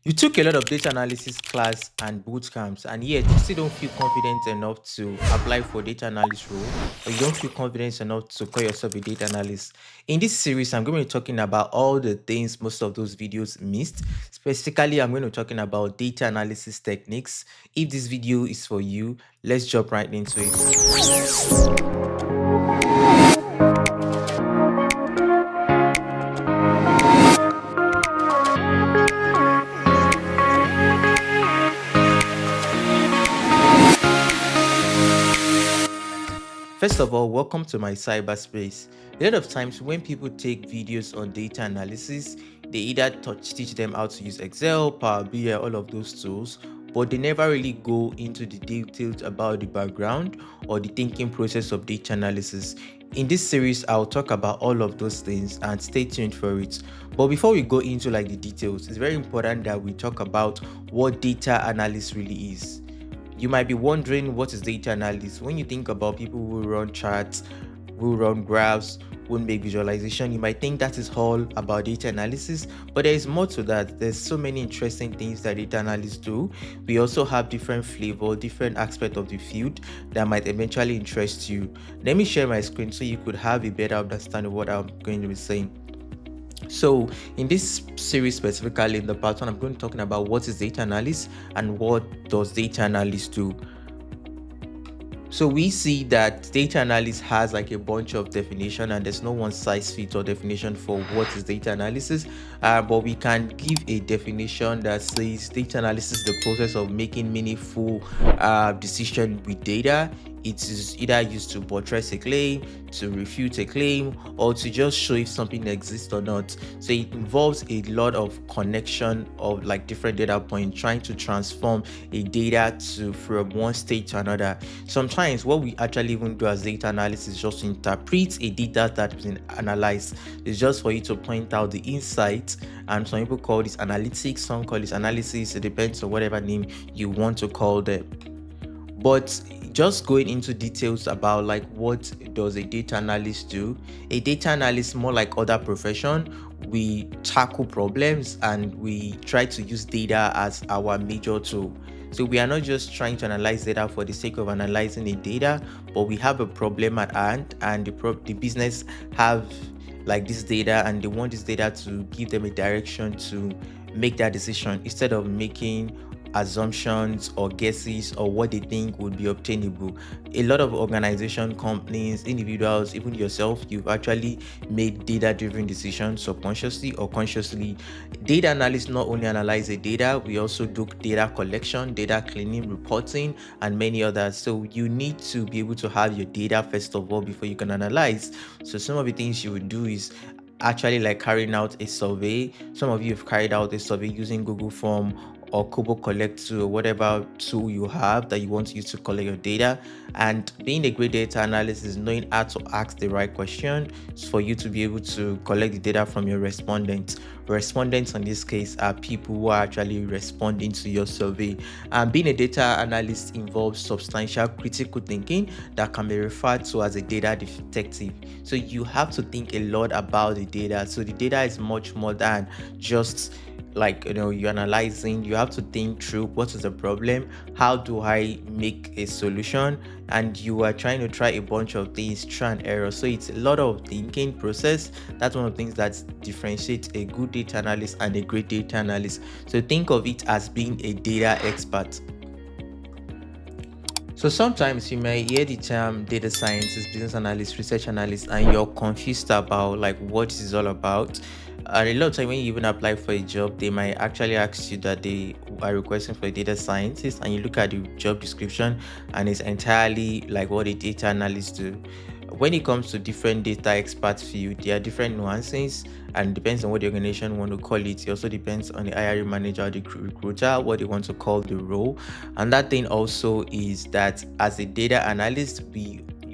You took a lot of data analysis class and boot camps, and yet you still don't feel confident enough to apply for data analyst role, or you don't feel confident enough to call yourself a data analyst. In this series, I'm going to be talking about all the things most of those videos missed. Specifically, I'm going to be talking about data analysis techniques. If this video is for you, let's jump right into it. First of all, welcome to my cyberspace. A lot of times when people take videos on data analysis, they either teach them how to use Excel, Power BI, all of those tools, but they never really go into the details about the background or the thinking process of data analysis. In this series, I'll talk about all of those things and stay tuned for it. But before we go into like the details, it's very important that we talk about what data analysis really is. You might be wondering, what is data analysis? When you think about people who run charts, who run graphs, who make visualization, you might think that is all about data analysis, but there is more to that. There's so many interesting things that data analysts do. We also have different flavor, different aspect of the field that might eventually interest you. Let me share my screen so you could have a better understanding of what I'm going to be saying. So in this series, specifically in the part one, I'm going to be talking about what is data analysis and what does data analysis do. So we see that data analysis has like a bunch of definition, and there's no one size fits all definition for what is data analysis. But we can give a definition that says data analysis is the process of making meaningful decision with data. It is either used to buttress a claim, to refute a claim, or to just show if something exists or not. So it involves a lot of connection of like different data points, trying to transform a data from one state to another. Sometimes what we actually even do as data analysis is just to interpret a data that has been analyzed. It's just for you to point out the insight, and some people call this analytics, some call this analysis. It depends on whatever name you want to call them. But just going into details about like what does a data analyst do. A data analyst, more like other profession, we tackle problems and we try to use data as our major tool. So we are not just trying to analyze data for the sake of analyzing the data, but we have a problem at hand, and the business have like this data, and they want this data to give them a direction to make that decision instead of making assumptions or guesses or what they think would be obtainable. A lot of organization, companies, individuals, even yourself, you've actually made data-driven decisions subconsciously or consciously. Data analysts not only analyze the data, we also do data collection, data cleaning, reporting, and many others. So you need to be able to have your data first of all before you can analyze. So some of the things you would do is actually like carrying out a survey. Some of you have carried out a survey using Google Form or Kobo Collect or whatever tool you have that you want to use to collect your data. And being a great data analyst is knowing how to ask the right question for you to be able to collect the data from your respondents. Respondents in this case are people who are actually responding to your survey. And being a data analyst involves substantial critical thinking that can be referred to as a data detective. So you have to think a lot about the data. So the data is much more than just like you're analyzing. You have to think through what is the problem, how do I make a solution, and you are trying to try a bunch of things, try and error. So it's a lot of thinking process. That's one of the things that differentiates a good data analyst and a great data analyst. So think of it as being a data expert. So sometimes you may hear the term data scientist, business analyst, research analyst, and you're confused about like what this is all about. And a lot of time when you even apply for a job, they might actually ask you that they are requesting for a data scientist, and you look at the job description and it's entirely like what a data analyst do. When it comes to different data expert field, there are different nuances, and it depends on what the organization want to call it. It also depends on the hiring manager, the recruiter, what they want to call the role. And that thing also is that as a data analyst,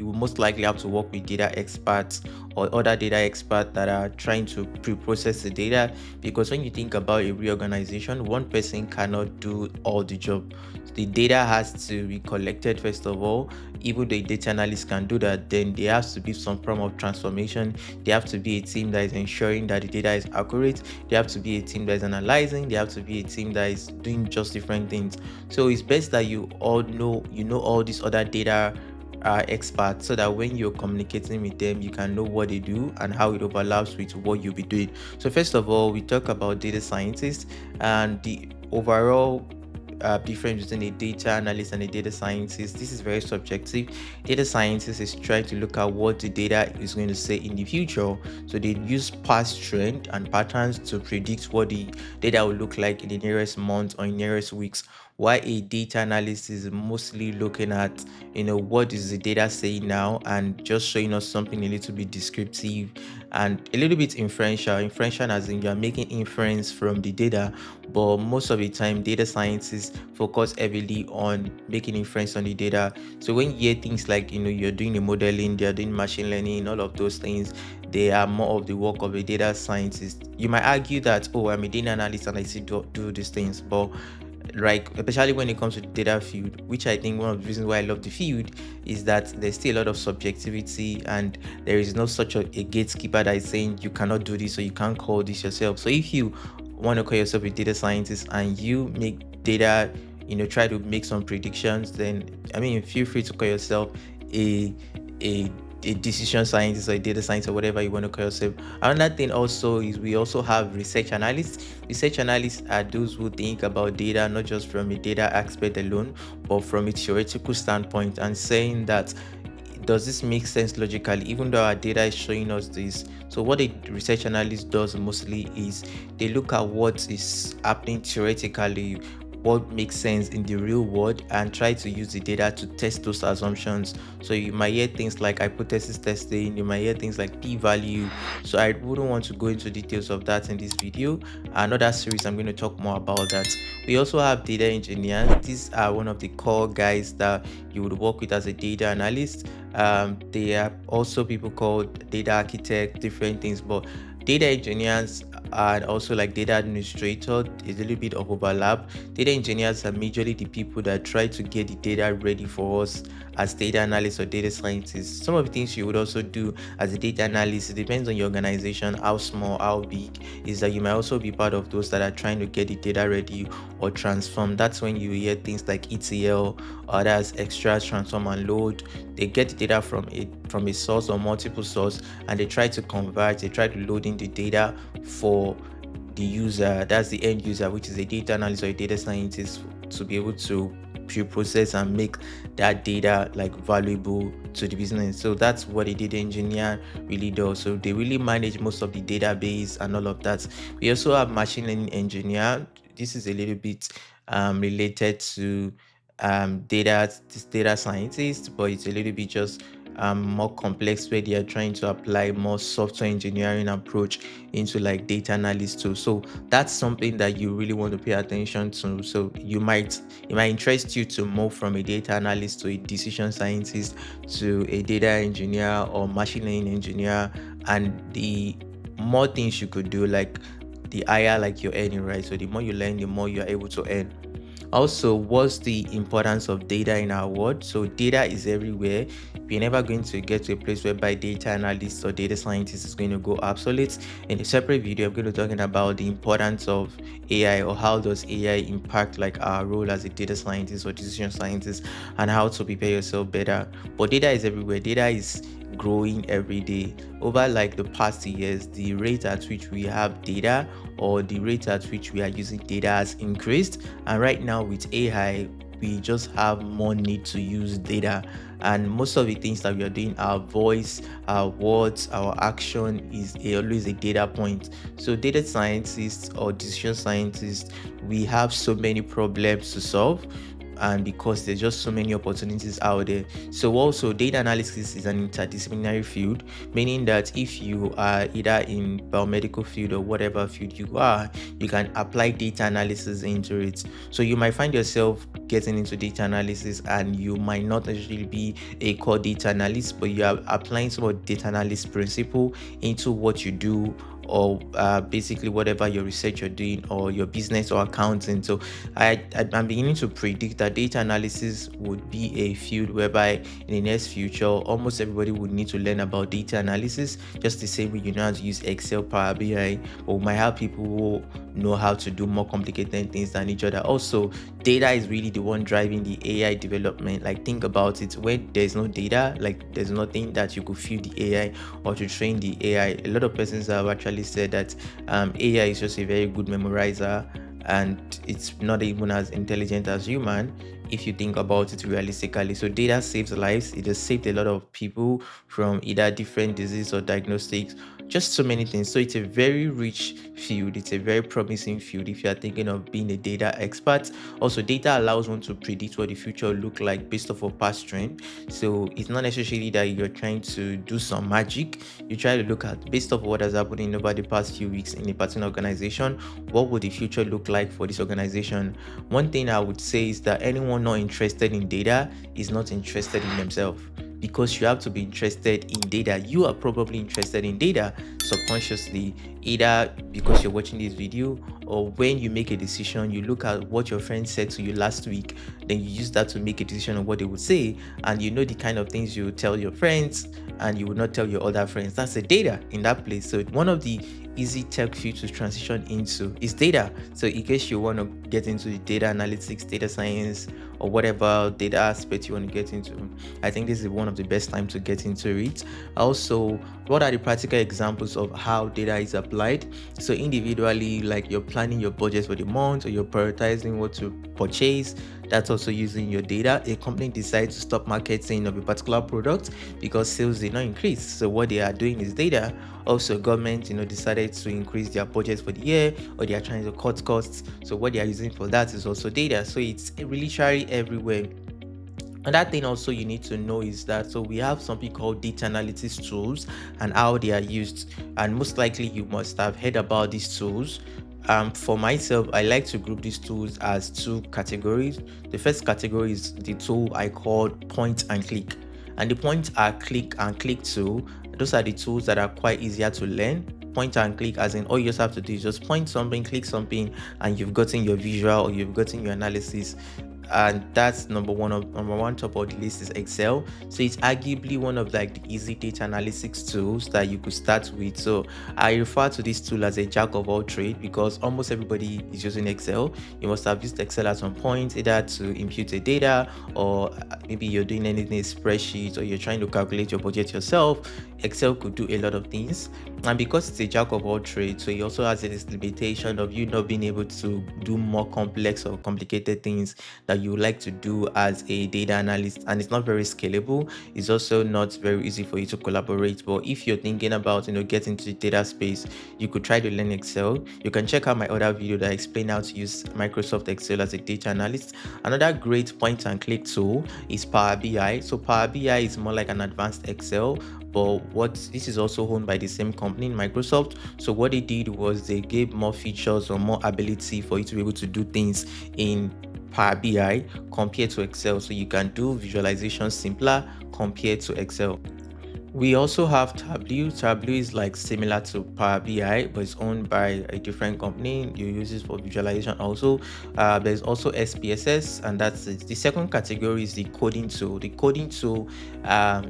you will most likely have to work with data experts or other data experts that are trying to pre-process the data, because when you think about a reorganization, one person cannot do all the job. The data has to be collected first of all. Even the data analyst can do that, then there has to be some form of transformation. There have to be a team that is ensuring that the data is accurate. There have to be a team that is analyzing. There have to be a team that is doing just different things. So it's best that you know all these other data experts, so that when you're communicating with them, you can know what they do and how it overlaps with what you'll be doing. So first of all, we talk about data scientists and the overall difference between a data analyst and a data scientist. This is very subjective. Data scientist is trying to look at what the data is going to say in the future. So they use past trend and patterns to predict what the data will look like in the nearest month or in nearest weeks. While a data analyst is mostly looking at, what is the data saying now, and just showing us something a little bit descriptive and a little bit inferential. Inferential as in you're making inference from the data, but most of the time data scientists focus heavily on making inference on the data. So when you hear things like, you're doing the modeling, they're doing machine learning, all of those things, they are more of the work of a data scientist. You might argue that, oh, I'm a data analyst and I still do these things, but like especially when it comes to the data field, which I think one of the reasons why I love the field is that there's still a lot of subjectivity, and there is no such a gatekeeper that is saying you cannot do this or you can't call this yourself. So if you want to call yourself a data scientist and you make data, try to make some predictions, then I mean feel free to call yourself a a a decision scientist or a data scientist or whatever you want to call yourself. Another thing also is we also have research analysts. Research analysts are those who think about data not just from a data aspect alone, but from a theoretical standpoint, and saying that does this make sense logically, even though our data is showing us this. So what a research analyst does mostly is they look at what is happening theoretically, what makes sense in the real world, and try to use the data to test those assumptions. So you might hear things like hypothesis testing, you might hear things like p-value. So I wouldn't want to go into details of that in this video. Another series I'm going to talk more about that. We also have data engineers. These are one of the core guys that you would work with as a data analyst. They are also people called data architect, different things, but data engineers and also like data administrator is a little bit of overlap. Data engineers are majorly the people that try to get the data ready for us as data analysts or data scientists. Some of the things you would also do as a data analyst, it depends on your organization, how small, how big, is that you might also be part of those that are trying to get the data ready or transform. That's when you hear things like ETL, others extract, transform, and load. They get the data from a source or multiple source, and they try to convert, they try to load in the data for the user, that's the end user, which is a data analyst or a data scientist, to be able to pre-process and make that data like valuable to the business. So that's what a data engineer really does. So they really manage most of the database and all of that. We also have machine learning engineer. This is a little bit related to data scientist, but it's a little bit just more complex, where they are trying to apply more software engineering approach into like data analysis too. So that's something that you really want to pay attention to. So it might interest you to move from a data analyst to a decision scientist to a data engineer or machine learning engineer, and the more things you could do, like the higher like you're earning, right? So the more you learn, the more you're able to earn. Also, what's the importance of data in our world? So data is everywhere. We're never going to get to a place whereby data analysts or data scientists is going to go obsolete. In a separate video, I'm going to be talking about the importance of AI, or how does AI impact like our role as a data scientist or decision scientist, and how to prepare yourself better. But data is everywhere. Data is growing every day. Over like the past years, the rate at which we have data, or the rate at which we are using data, has increased. And right now with AI, we just have more need to use data, and most of the things that we are doing, our voice, our words, our action, is always a data point. So data scientists or decision scientists, we have so many problems to solve. and because there's just so many opportunities out there. So also data analysis is an interdisciplinary field, meaning that if you are either in biomedical field or whatever field you are, you can apply data analysis into it. So you might find yourself getting into data analysis and you might not necessarily be a core data analyst, but you are applying some of the data analyst principle into what you do, or basically whatever your research you're doing or your business or accounting. So I'm beginning to predict that data analysis would be a field whereby in the next future almost everybody would need to learn about data analysis, just the same way you know how to use Excel, Power BI, or we might have people who know how to do more complicated things than each other. Also, data is really the one driving the AI development. Like, think about it, when there's no data, like there's nothing that you could feed the AI or to train the AI. A lot of persons have actually said that AI is just a very good memorizer and it's not even as intelligent as human if you think about it realistically. So data saves lives. It has saved a lot of people from either different disease or diagnostics, just so many things. So it's a very rich field. It's a very promising field if you are thinking of being a data expert. Also, data allows one to predict what the future will look like based off of past trend. So it's not necessarily that you're trying to do some magic. You try to look at, based off what has happened over the past few weeks in a particular organization, what would the future look like for this organization. One thing I would say is that anyone not interested in data is not interested in themselves, because you have to be interested in data. You are probably interested in data subconsciously, either because you're watching this video or when you make a decision, you look at what your friend said to you last week, then you use that to make a decision on what they would say, and you know the kind of things you tell your friends and you would not tell your other friends. That's the data in that place. So one of the easy tech field to transition into is data. So in case you want to get into the data analytics, data science, or whatever data aspect you want to get into, I think this is one of the best time to get into it. Also, what are the practical examples of how data is applied? So individually, like you're planning your budget for the month, or you're prioritizing what to purchase, that's also using your data. A company decides to stop marketing of a particular product because sales did not increase, so what they are doing is data. Also, government decided to increase their budget for the year, or they are trying to cut costs, so what they are using for that is also data. So it's literally everywhere. Another thing also you need to know is that, so we have something called data analytics tools and how they are used, and most likely you must have heard about these tools. For myself, I like to group these tools as two categories. The first category is the tool I call point and click, and the points are click and click tool. Those are the tools that are quite easier to learn. Point and click, as in all you just have to do is just point something, click something, and you've gotten your visual or you've gotten your analysis. And that's number one top of the list is Excel. So it's arguably one of like the easy data analytics tools that you could start with. So I refer to this tool as a jack of all trades because almost everybody is using Excel. You must have used Excel at some point, either to impute a data, or maybe you're doing anything in a spreadsheet, or you're trying to calculate your budget yourself. Excel could do a lot of things, and because it's a jack of all trades, so it also has this limitation of you not being able to do more complex or complicated things that you would like to do as a data analyst, and it's not very scalable. It's also not very easy for you to collaborate. But if you're thinking about getting into the data space, you could try to learn Excel. You can check out my other video that I explain how to use Microsoft Excel as a data analyst. Another great point and click tool is Power BI. So Power BI is more like an advanced Excel, but this is also owned by the same company, Microsoft. So what they did was they gave more features or more ability for you to be able to do things in Power BI compared to Excel. So you can do visualization simpler compared to Excel. We also have Tableau. Tableau is like similar to Power BI, but it's owned by a different company. You use it for visualization also. There's also SPSS, and that's it. The second category is the coding tool. The coding tool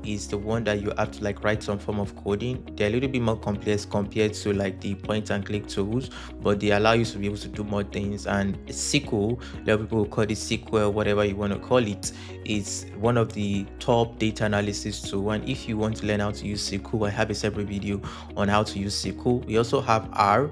is the one that you have to like write some form of coding. They're a little bit more complex compared to like the point and click tools, but they allow you to be able to do more things. And SQL, a lot of people will call it SQL, whatever you want to call it, is one of the top data analysis tool. And if you want to learn how to use SQL, I have a separate video on how to use SQL. We also have R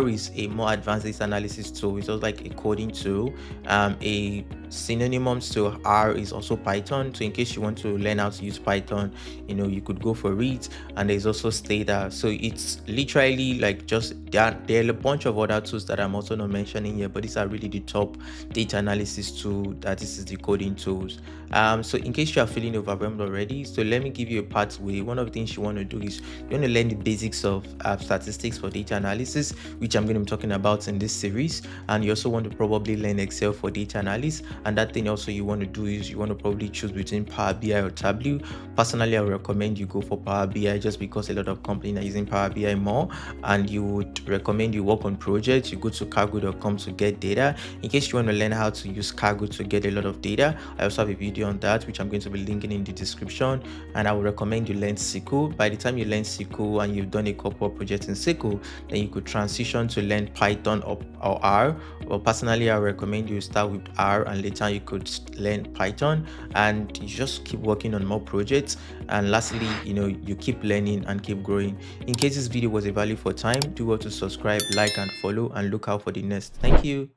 is a more advanced data analysis tool. It's also like a coding tool. A Synonyms to R is also Python. So in case you want to learn how to use Python, you could go for it. And there's also Stata. So it's literally like just there are a bunch of other tools that I'm also not mentioning here, but these are really the top data analysis tool, that this is the coding tools. So in case you are feeling overwhelmed already, so let me give you a pathway. One of the things you want to do is you want to learn the basics of statistics for data analysis, which I'm going to be talking about in this series. And you also want to probably learn Excel for data analysis. And that thing also you want to do is you want to probably choose between Power BI or Tableau. Personally, I would recommend you go for Power BI just because a lot of companies are using Power BI more. And you would recommend you work on projects. You go to cargo.com to get data. In case you want to learn how to use Cargo to get a lot of data, I also have a video on that, which I'm going to be linking in the description. And I would recommend you learn SQL. By the time you learn SQL and you've done a couple of projects in SQL, then you could transition to learn Python or R. Well, personally, I recommend you start with R and later you could learn Python, and you just keep working on more projects. And lastly, you keep learning and keep growing. In case this video was a value for time, do well to subscribe, like, and follow, and look out for the next. Thank you.